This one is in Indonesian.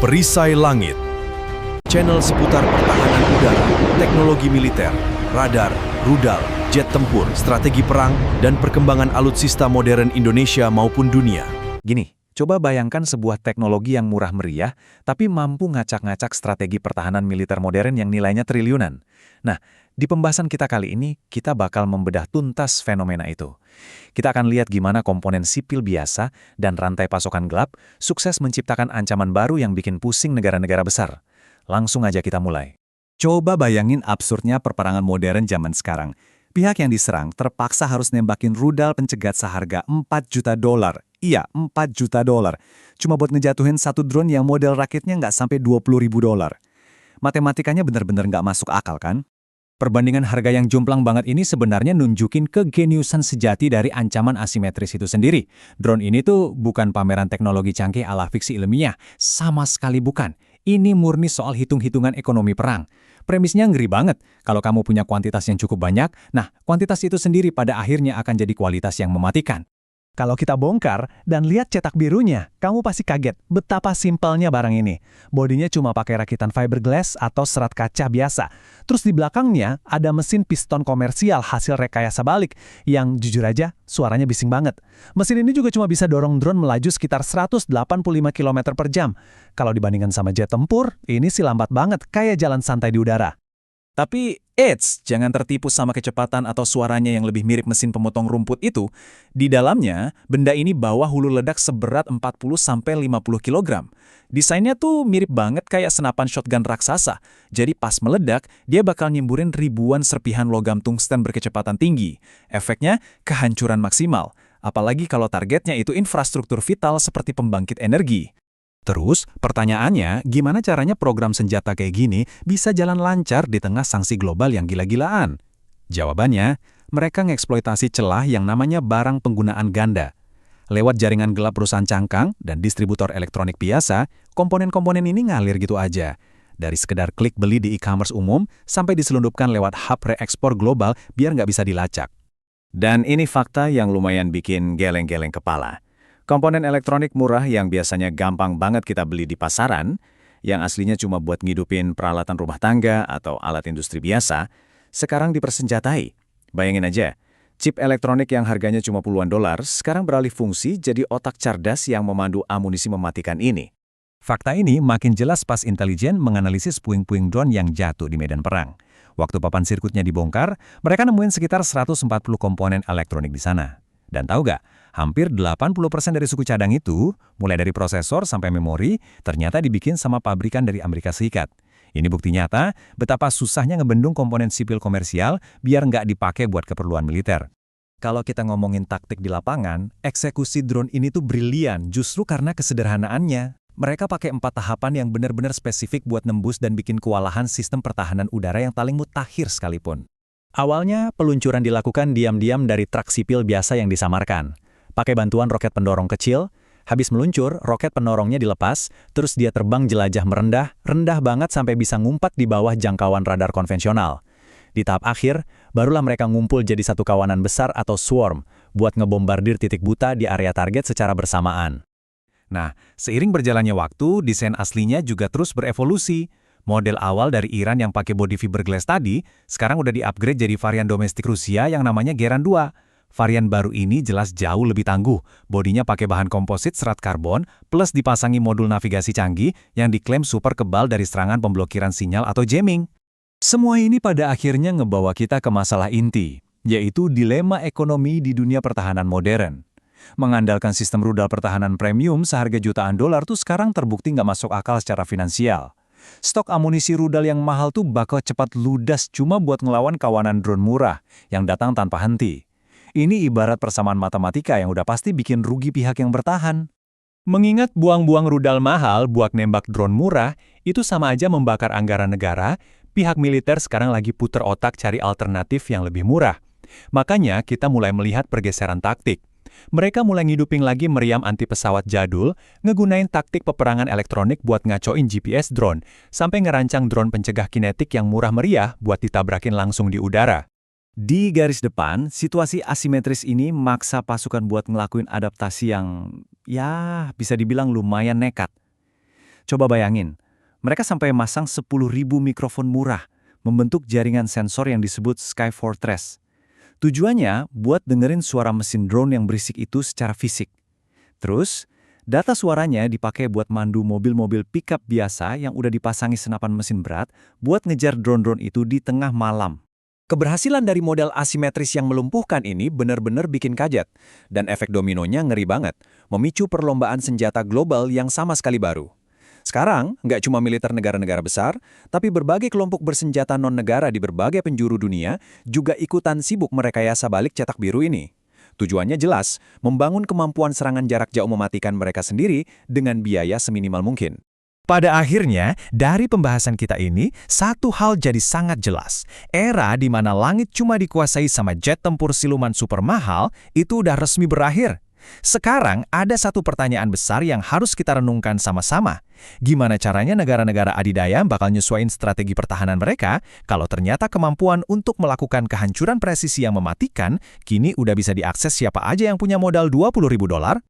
Perisai Langit, channel seputar pertahanan udara, teknologi militer, radar, rudal, jet tempur, strategi perang, dan perkembangan alutsista modern Indonesia maupun dunia. Gini, coba bayangkan sebuah teknologi yang murah meriah, tapi mampu ngacak-ngacak strategi pertahanan militer modern yang nilainya triliunan. Nah, di pembahasan kita kali ini, kita bakal membedah tuntas fenomena itu. Kita akan lihat gimana komponen sipil biasa dan rantai pasokan gelap sukses menciptakan ancaman baru yang bikin pusing negara-negara besar. Langsung aja kita mulai. Coba bayangin absurdnya perperangan modern zaman sekarang. Pihak yang diserang terpaksa harus nembakin rudal pencegat seharga $4 juta. Iya, $4 juta. Cuma buat ngejatuhin satu drone yang model raketnya nggak sampai $20.000. Matematikanya benar-benar nggak masuk akal kan? Perbandingan harga yang jomplang banget ini sebenarnya nunjukin kegeniusan sejati dari ancaman asimetris itu sendiri. Drone ini tuh bukan pameran teknologi canggih ala fiksi ilmiah, sama sekali bukan. Ini murni soal hitung-hitungan ekonomi perang. Premisnya ngeri banget. Kalau kamu punya kuantitas yang cukup banyak, nah kuantitas itu sendiri pada akhirnya akan jadi kualitas yang mematikan. Kalau kita bongkar dan lihat cetak birunya, kamu pasti kaget betapa simpelnya barang ini. Bodinya cuma pakai rakitan fiberglass atau serat kaca biasa. Terus di belakangnya ada mesin piston komersial hasil rekayasa balik yang jujur aja suaranya bising banget. Mesin ini juga cuma bisa dorong drone melaju sekitar 185 km per jam. Kalau dibandingkan sama jet tempur, ini sih lambat banget kayak jalan santai di udara. Tapi, jangan tertipu sama kecepatan atau suaranya yang lebih mirip mesin pemotong rumput itu. Di dalamnya, benda ini bawa hulu ledak seberat 40-50 kg. Desainnya tuh mirip banget kayak senapan shotgun raksasa. Jadi pas meledak, dia bakal nyemburin ribuan serpihan logam tungsten berkecepatan tinggi. Efeknya, kehancuran maksimal. Apalagi kalau targetnya itu infrastruktur vital seperti pembangkit energi. Terus, pertanyaannya, gimana caranya program senjata kayak gini bisa jalan lancar di tengah sanksi global yang gila-gilaan? Jawabannya, mereka ngeksploitasi celah yang namanya barang penggunaan ganda. Lewat jaringan gelap perusahaan cangkang dan distributor elektronik biasa, komponen-komponen ini ngalir gitu aja. Dari sekedar klik beli di e-commerce umum, sampai diselundupkan lewat hub reekspor global biar nggak bisa dilacak. Dan ini fakta yang lumayan bikin geleng-geleng kepala. Komponen elektronik murah yang biasanya gampang banget kita beli di pasaran, yang aslinya cuma buat ngidupin peralatan rumah tangga atau alat industri biasa, sekarang dipersenjatai. Bayangin aja, chip elektronik yang harganya cuma puluhan dolar, sekarang beralih fungsi jadi otak cerdas yang memandu amunisi mematikan ini. Fakta ini makin jelas pas intelijen menganalisis puing-puing drone yang jatuh di medan perang. Waktu papan sirkuitnya dibongkar, mereka nemuin sekitar 140 komponen elektronik di sana. Dan tahu gak, hampir 80% dari suku cadang itu, mulai dari prosesor sampai memori, ternyata dibikin sama pabrikan dari Amerika Serikat. Ini bukti nyata betapa susahnya ngebendung komponen sipil komersial biar nggak dipakai buat keperluan militer. Kalau kita ngomongin taktik di lapangan, eksekusi drone ini tuh brilian justru karena kesederhanaannya. Mereka pakai 4 tahapan yang benar-benar spesifik buat nembus dan bikin kewalahan sistem pertahanan udara yang paling mutakhir sekalipun. Awalnya, peluncuran dilakukan diam-diam dari truk sipil biasa yang disamarkan. Pakai bantuan roket pendorong kecil, habis meluncur, roket pendorongnya dilepas, terus dia terbang jelajah merendah, rendah banget sampai bisa ngumpat di bawah jangkauan radar konvensional. Di tahap akhir, barulah mereka ngumpul jadi satu kawanan besar atau swarm, buat ngebombardir titik buta di area target secara bersamaan. Nah, seiring berjalannya waktu, desain aslinya juga terus berevolusi. Model awal dari Iran yang pakai bodi fiberglass tadi, sekarang udah di-upgrade jadi varian domestik Rusia yang namanya Geran 2. Varian baru ini jelas jauh lebih tangguh. Bodinya pakai bahan komposit serat karbon, plus dipasangi modul navigasi canggih yang diklaim super kebal dari serangan pemblokiran sinyal atau jamming. Semua ini pada akhirnya ngebawa kita ke masalah inti, yaitu dilema ekonomi di dunia pertahanan modern. Mengandalkan sistem rudal pertahanan premium seharga jutaan dolar tuh sekarang terbukti nggak masuk akal secara finansial. Stok amunisi rudal yang mahal tuh bakal cepat ludas cuma buat ngelawan kawanan drone murah yang datang tanpa henti. Ini ibarat persamaan matematika yang udah pasti bikin rugi pihak yang bertahan. Mengingat buang-buang rudal mahal buat nembak drone murah, itu sama aja membakar anggaran negara, pihak militer sekarang lagi puter otak cari alternatif yang lebih murah. Makanya kita mulai melihat pergeseran taktik. Mereka mulai ngidupin lagi meriam anti pesawat jadul, ngegunain taktik peperangan elektronik buat ngacoin GPS drone, sampai ngerancang drone pencegah kinetik yang murah meriah buat ditabrakin langsung di udara. Di garis depan, situasi asimetris ini maksa pasukan buat ngelakuin adaptasi yang, bisa dibilang lumayan nekat. Coba bayangin, mereka sampai masang 10.000 mikrofon murah, membentuk jaringan sensor yang disebut Sky Fortress. Tujuannya buat dengerin suara mesin drone yang berisik itu secara fisik. Terus, data suaranya dipakai buat mandu mobil-mobil pickup biasa yang udah dipasangi senapan mesin berat buat ngejar drone-drone itu di tengah malam. Keberhasilan dari model asimetris yang melumpuhkan ini benar-benar bikin kaget, dan efek dominonya ngeri banget, memicu perlombaan senjata global yang sama sekali baru. Sekarang, nggak cuma militer negara-negara besar, tapi berbagai kelompok bersenjata non-negara di berbagai penjuru dunia juga ikutan sibuk merekayasa balik cetak biru ini. Tujuannya jelas, membangun kemampuan serangan jarak jauh mematikan mereka sendiri dengan biaya seminimal mungkin. Pada akhirnya, dari pembahasan kita ini, satu hal jadi sangat jelas. Era di mana langit cuma dikuasai sama jet tempur siluman super mahal, itu udah resmi berakhir. Sekarang ada satu pertanyaan besar yang harus kita renungkan sama-sama. Gimana caranya negara-negara adidaya bakal nyesuaiin strategi pertahanan mereka kalau ternyata kemampuan untuk melakukan kehancuran presisi yang mematikan kini udah bisa diakses siapa aja yang punya modal $20.000?